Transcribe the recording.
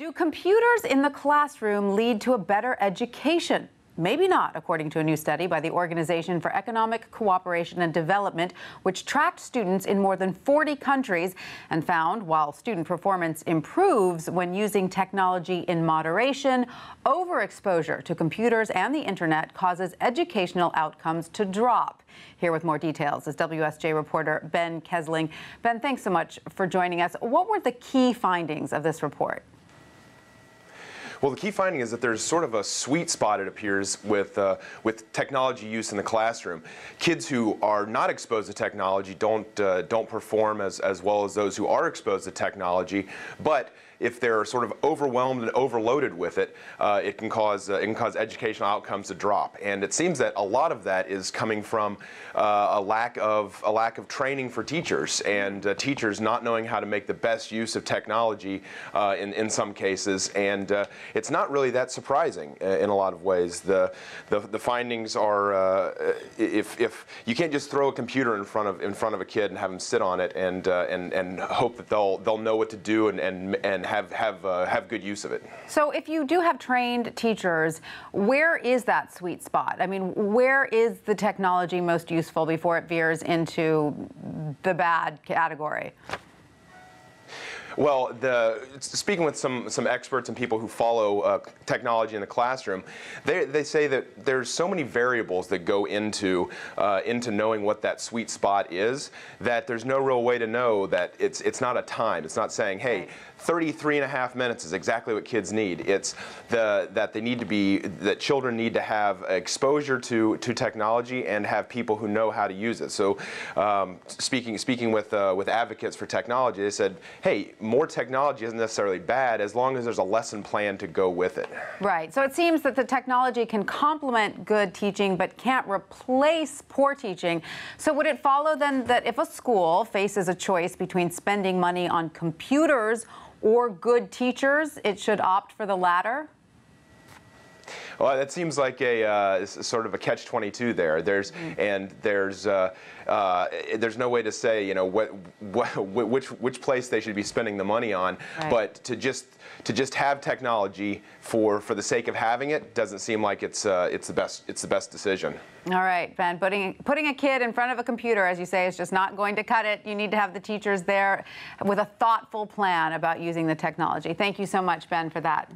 Do computers in the classroom lead to a better education? Maybe not, according to a new study by the Organization for Economic Cooperation and Development, which tracked students in more than 40 countries and found while student performance improves when using technology in moderation, overexposure to computers and the internet causes educational outcomes to drop. Here with more details is WSJ reporter Ben Kesling. Ben, thanks so much for joining us. What were the key findings of this report? Well, the key finding is that there's sort of a sweet spot, it appears, with technology use in the classroom. Kids who are not exposed to technology don't perform as well as those who are exposed to technology, but if they're sort of overwhelmed and overloaded with it, it can cause educational outcomes to drop. And it seems that a lot of that is coming from a lack of training for teachers, and teachers not knowing how to make the best use of technology in some cases. And it's not really that surprising in a lot of ways. The findings are if you can't just throw a computer in front of a kid and have them sit on it and hope that they'll know what to do and have good use of it. So if you do have trained teachers, where is that sweet spot? I mean, where is the technology most useful before it veers into the bad category? Well, speaking with some experts and people who follow technology in the classroom, they say that there's so many variables that go into knowing what that sweet spot is, that there's no real way to know that it's not a time. It's not saying, hey, 33.5 minutes is exactly what kids need. It's that children need to have exposure to technology and have people who know how to use it. So speaking with advocates for technology, they said, hey, more technology isn't necessarily bad as long as there's a lesson plan to go with it. Right. So it seems that the technology can complement good teaching but can't replace poor teaching. So would it follow then that if a school faces a choice between spending money on computers or good teachers, it should opt for the latter? Well, that seems like a sort of a catch-22 there. There's no way to say, you know, which place they should be spending the money on. Right. But to just have technology for the sake of having it doesn't seem like it's the best decision. All right, Ben, putting a kid in front of a computer, as you say, is just not going to cut it. You need to have the teachers there with a thoughtful plan about using the technology. Thank you so much, Ben, for that.